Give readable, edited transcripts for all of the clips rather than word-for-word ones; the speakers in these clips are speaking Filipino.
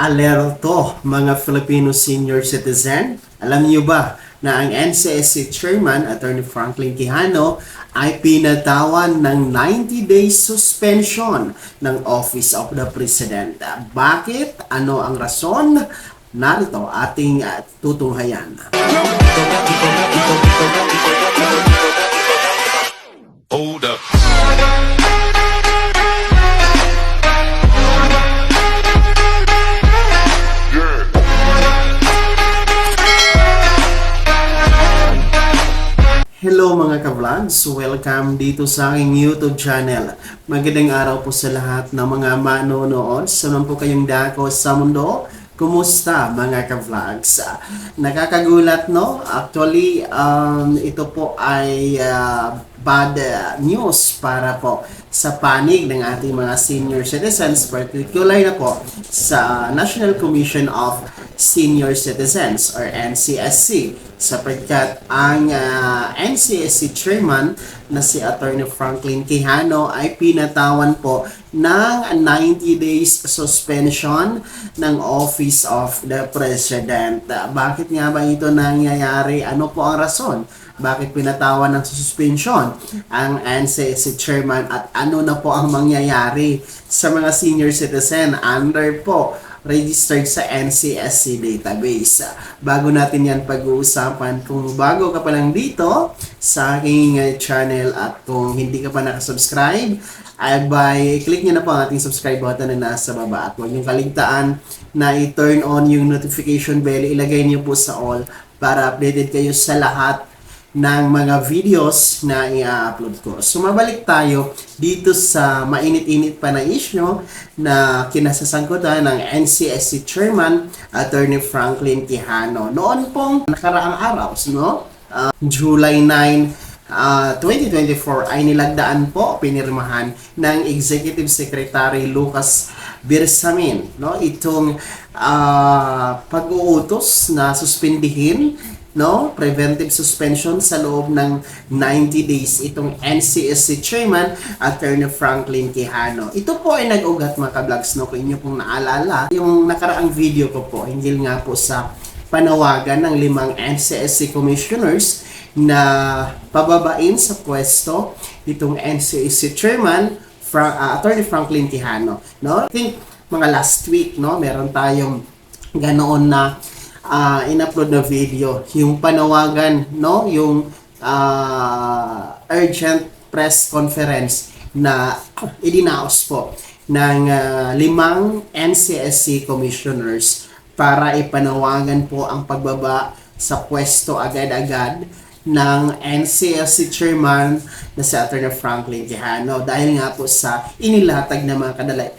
Alerto mga Filipino senior citizen, alam niyo ba na ang NCSC Chairman Attorney Franklin Quijano ay pinatawan ng 90 days suspension ng Office of the President. Bakit? Ano ang rason? Narito ating tutunghayan. Hold up. Hello mga ka-vlogs! Welcome dito sa aking YouTube channel. Magandang araw po sa lahat ng mga manonood. Saan po kayong dako sa mundo? Kumusta mga ka-vlogs? Nakakagulat, no? Actually, ito po ay bad news para po sa panig ng ating mga senior citizens, particularly na po sa National Commission of Senior Citizens or NCSC, sapagkat ang NCSC chairman na si Attorney Franklin Quijano ay pinatawan po ng 90 days suspension ng Office of the President. Bakit nga ba ito nangyayari? Ano po ang rason? Bakit pinatawan ng suspension ang NCSC chairman at ano na po ang mangyayari sa mga senior citizen under po registered sa NCSC database? Bago natin yan pag-uusapan, kung bago ka pa lang dito sa aking channel at kung hindi ka pa nakasubscribe, ay click nyo na po ang ating subscribe button na nasa baba at huwag nyo kaligtaan na i-turn on yung notification bell, ilagay nyo po sa all para updated kayo sa lahat ng mga videos na i-upload ko. So mabalik tayo dito sa mainit-init pa na issue na kinasasangkutan ng NCSC Chairman Attorney Franklin Quijano. Noon pong nakaraang araw, no? July 9, 2024 ay nilagdaan po, pinirmahan ng Executive Secretary Lucas Bersamin, no? Itong pag-uutos na suspindihin, no, preventive suspension sa loob ng 90 days itong NCSC Chairman Attorney Franklin Quijano. Ito po ay nag-ugat mga ka-vlogs, no, kung inyo pong naalala yung nakaraang video ko po hinggil nga po sa panawagan ng 5 NCSC commissioners na pababain sa pwesto itong NCSC Chairman Attorney Franklin Quijano, no? I think mga last week, no, meron tayong ganoon na in-upload na video, yung panawagan, no, yung urgent press conference na idinaos po ng 5 NCSC commissioners para ipanawagan po ang pagbaba sa pwesto agad-agad ng NCSC Chairman na si Attorney Franklin Quijano dahil nga po sa inilatag na mga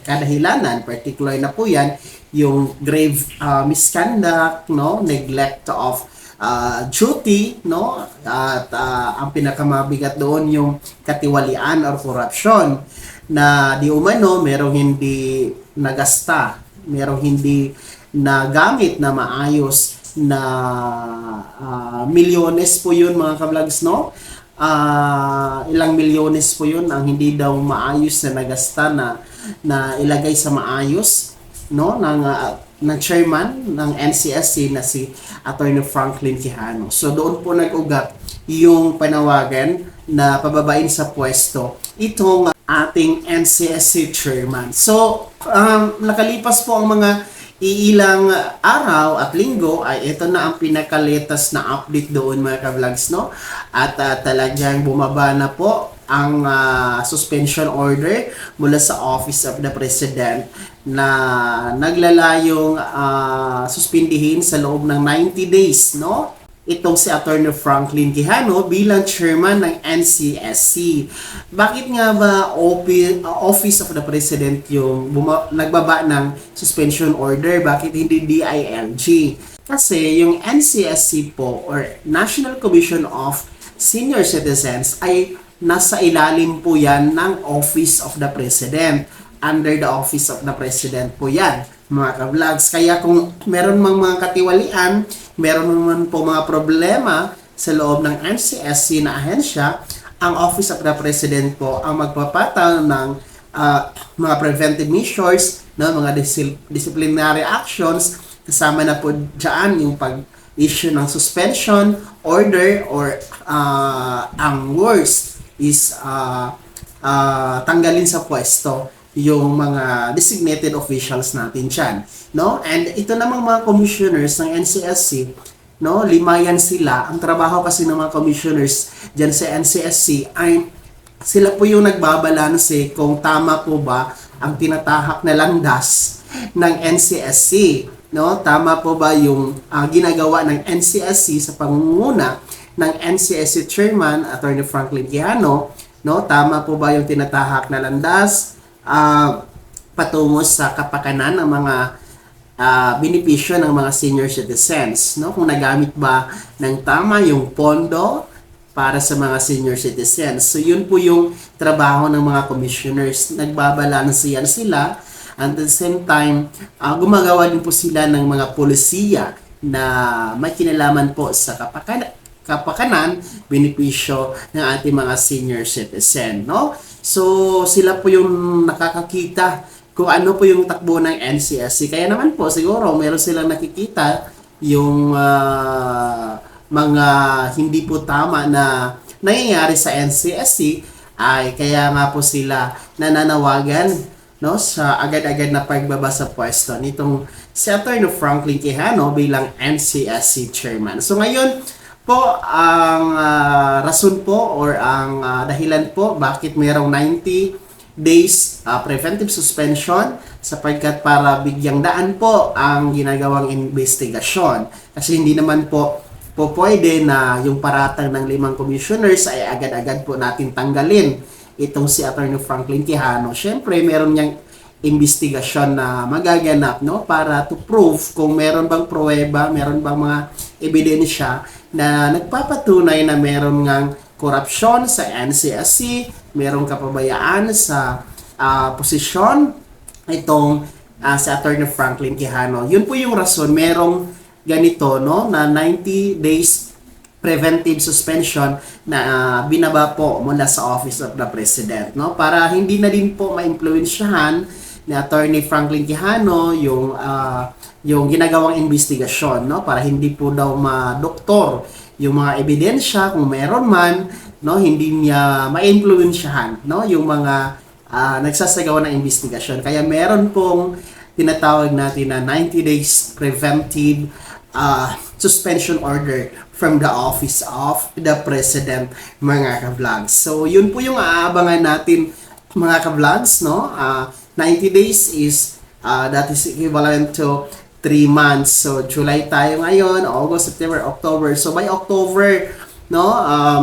kadahilanan, particular na po yan yung grave misconduct, no, neglect of duty, no, at ang pinakamabigat doon yung katiwalian or corruption na di umano merong hindi nagasta, merong hindi nagamit na maayos na milyones po yun mga ka-vlogs, no? Ilang milyones po yun ang hindi daw maayos na nagasta na ilagay sa maayos, no, ng chairman ng NCSC na si Attorney Franklin Quijano. So doon po nag-ugat yung panawagan na pababain sa pwesto itong ating NCSC chairman. So nakalipas po ang mga ilang araw at linggo ay ito na ang pinakaletas na update doon mga ka-vlogs, no? At talagang bumaba na po ang suspension order mula sa Office of the President na naglalayong suspindihin sa loob ng 90 days, no? Itong si Attorney Franklin Quijano bilang chairman ng NCSC. Bakit nga ba Office of the President yung nagbaba ng suspension order? Bakit hindi DILG? Kasi yung NCSC po or National Commission of Senior Citizens ay nasa ilalim po yan ng Office of the President. Under the Office of the President po yan mga ka-vlogs. Kaya kung meron mang mga katiwalian, meron naman po mga problema sa loob ng NCSC na ahensya, ang Office of the President po ang magpapataw ng mga preventive measures no, mga disciplinary actions, kasama na po dyan yung pag-issue ng suspension order, or ang worst is tanggalin sa pwesto yung mga designated officials natin dyan, no? And ito namang mga commissioners ng NCSC, no, 5 yan sila. Ang trabaho kasi ng mga commissioners dyan sa NCSC ay sila po yung nagbabalanse kung tama po ba ang tinatahak na landas ng NCSC, no? Tama po ba yung ginagawa ng NCSC sa pangunguna ng NCSC Chairman Attorney Franklin Quijano, no? Tama po ba yung tinatahak na landas patungo sa kapakanan ng mga benepisyo ng mga senior citizens, no? Kung nagamit ba ng tama yung pondo para sa mga senior citizens. So yun po yung trabaho ng mga commissioners. Nagbabalanse yan sila. At the same time, gumagawa din po sila ng mga polisiya na may kinalaman po sa kapakanan, benepisyo ng ating mga senior citizen, no? So sila po yung nakakakita kung ano po yung takbo ng NCSC. Kaya naman po siguro meron silang nakikita yung mga hindi po tama na nangyayari sa NCSC, ay kaya nga po sila nananawagan, no, sa agad-agad na pagbaba sa pwesto nitong si Attorney Franklin Quijano bilang NCSC chairman. So ngayon po ang rason po or ang dahilan po bakit mayroong 90 days preventive suspension, sapagkat para bigyang daan po ang ginagawang investigasyon. Kasi hindi naman po pwede na yung paratang ng 5 commissioners ay agad-agad po natin tanggalin itong si Attorney Franklin Quijano. Siyempre, meron niyang investigasyon na magaganap, no, para to prove kung meron bang pruweba, meron bang mga ebidensya na nagpapatunay na meron ngang korupsyon sa NCSC, merong kapabayaan sa posisyon itong si Attorney Franklin Quijano. Yun po yung rason, merong ganito, no, na 90 days preventive suspension na binaba po mula sa Office of the President, no, para hindi na din po ma-impluwensyahan ni Attorney Franklin Quijano yung ginagawang investigasyon, no, para hindi po daw madoktor yung mga ebidensya, kung meron man, no, hindi niya ma-impluwensyahan, no, yung mga nagsasagawa ng investigasyon. Kaya meron pong tinatawag natin na 90 days preventive suspension order from the Office of the President, mga ka-vlogs. So yun po yung aabangan natin, mga ka-vlogs, no. 90 days is that is equivalent to 3 months. So July tayo ngayon, August, September, October. So by October, no,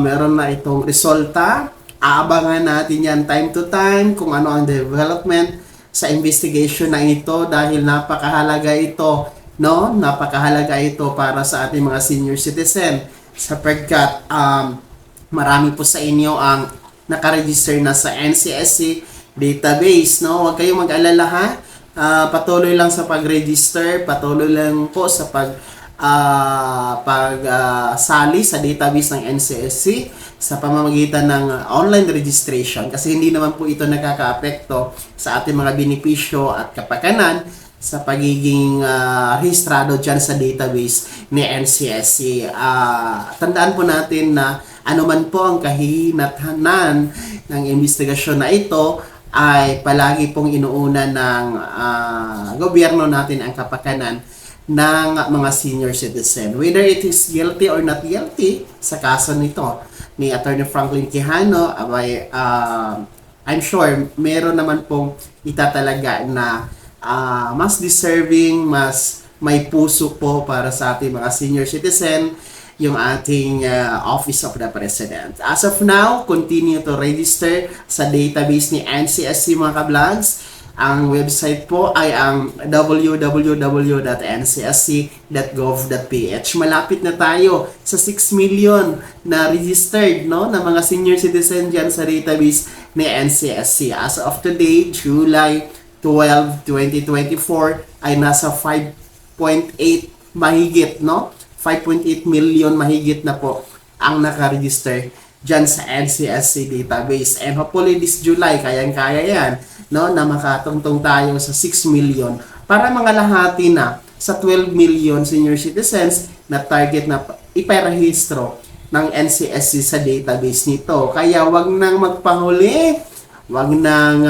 meron na itong resulta. Aabangan natin yan time to time kung ano ang development sa investigation na ito, dahil napakahalaga ito, no? Napakahalaga ito para sa ating mga senior citizen, sapagkat marami po sa inyo ang nakaregister na sa NCSC database, no? Huwag kayong mag-alala, ha. Patuloy lang sa pag-register, patuloy lang po sa pagsali sa database ng NCSC sa pamamagitan ng online registration, kasi hindi naman po ito nakaka-apekto sa ating mga benepisyo at kapakanan sa pagiging rehistrado dyan sa database ni NCSC. Tandaan po natin na anuman po ang kahinathanan ng investigasyon na ito, ay palagi pong inuuna ng gobyerno natin ang kapakanan ng mga senior citizen. Whether it is guilty or not guilty, sa kaso nito ni Attorney Franklin Quijano, I'm sure meron naman pong itatalaga na mas deserving, mas may puso po para sa ating mga senior citizen, yung ating Office of the President. As of now, continue to register sa database ni NCSC, mga ka-vlogs. Ang website po ay ang www.ncsc.gov.ph. Malapit na tayo sa 6 million na registered, no, na mga senior citizen dyan sa database ni NCSC. As of today, July 12, 2024, ay nasa 5.8 mahigit, no? 5.8 million mahigit na po ang nakaregister dyan sa NCSC database. And hopefully this July, kayang-kaya yan no, na makatungtong tayo sa 6 million para mga lahati na sa 12 million senior citizens na target na iparehistro ng NCSC sa database nito. Kaya wag nang magpahuli, wag nang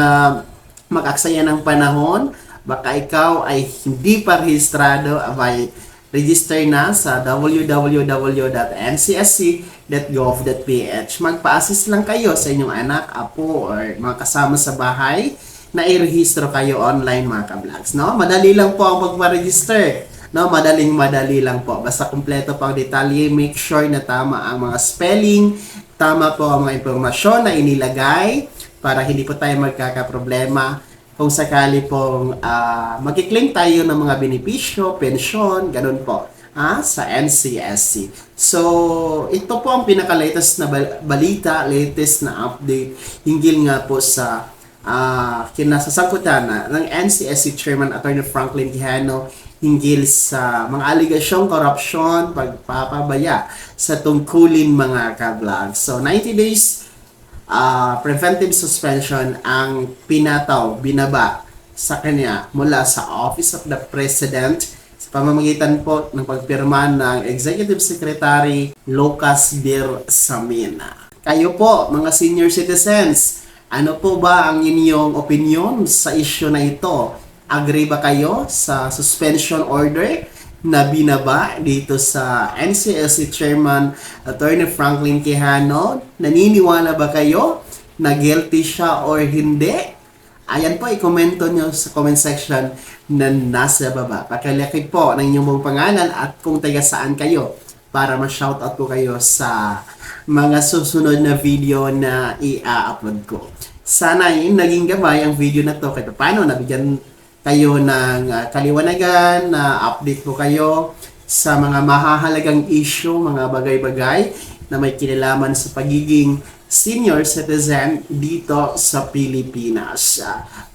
mag-aksaya ng panahon. Baka ikaw ay hindi pa rehistrado, abay, register na sa www.ncsc.gov.ph. Magpa-assist lang kayo sa inyong anak, apo, or mga kasama sa bahay na i-rehistro kayo online, mga ka-vlogs. No? Madali lang po ang magpa-register. No, madali lang po. Basta kumpleto po ang detalye, make sure na tama ang mga spelling, tama po ang mga impormasyon na inilagay para hindi po tayo magkakaproblema kung sakali pong magkiklaim tayo ng mga benepisyo, pensyon, ganun po sa NCSC. So, ito po ang pinaka-latest na balita, latest na update hinggil nga po sa kinasasangkutan ng NCSC Chairman Attorney Franklin Quijano hinggil sa mga aligasyong korupsyon, pagpapabaya sa tungkulin, mga ka-vlog. So, 90 days preventive suspension ang binaba sa kanya mula sa Office of the President sa pamamagitan po ng pagpirma ng Executive Secretary Lucas Dirsamina. Kayo po, mga senior citizens, ano po ba ang inyong opinion sa issue na ito? Agree ba kayo sa suspension order na binaba dito sa NCSC Chairman Attorney Franklin Quijano? Naniniwala ba kayo na guilty siya or hindi? Ayan po, i-komento nyo sa comment section na nasa baba. Pakilaki po ng inyong buong pangalan at kung taga saan kayo para ma-shoutout ko kayo sa mga susunod na video na i-upload ko. Sana yung naging gabay ang video na to kahit paano nabigyan kayo ng kaliwanagan, na update ko kayo sa mga mahahalagang issue, mga bagay-bagay na may kinalaman sa pagiging senior citizen dito sa Pilipinas.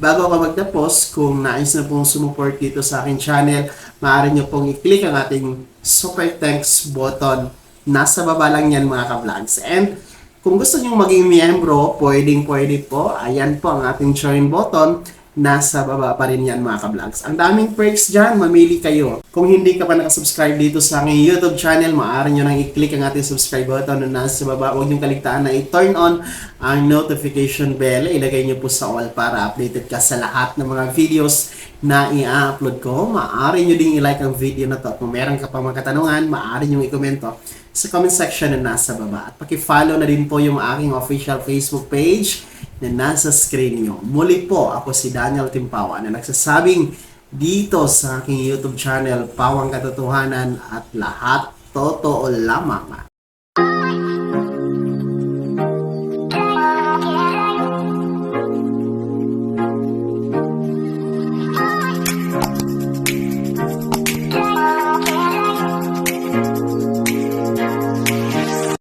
Bago ako magtapos, kung nais na pong sumuport dito sa aking channel, maaari nyo pong i-click ang ating super thanks button. Nasa baba lang yan, mga ka-vlogs. And kung gusto nyo maging miyembro, pwede po. Ayan po ang ating join button. Nasa baba pa rin yan, mga ka-vlogs. Ang daming perks dyan, mamili kayo. Kung hindi ka pa nakasubscribe dito sa aking YouTube channel, maaari nyo nang i-click ang ating subscribe button na nasa baba. Huwag nyo kaligtaan na i-turn on ang notification bell. Ilagay nyo po sa all para updated ka sa lahat ng mga videos na i-upload ko. Maaari nyo ding i-like ang video na to. Kung meron ka pa mga katanungan, maaari nyo i-komento sa comment section na nasa baba. At paki-follow na din po yung aking official Facebook page na nasa screen nyo. Muli po, ako si Daniel Timpawa na nagsasabing dito sa aking YouTube channel, Pawang Katotohanan at lahat totoo lamang.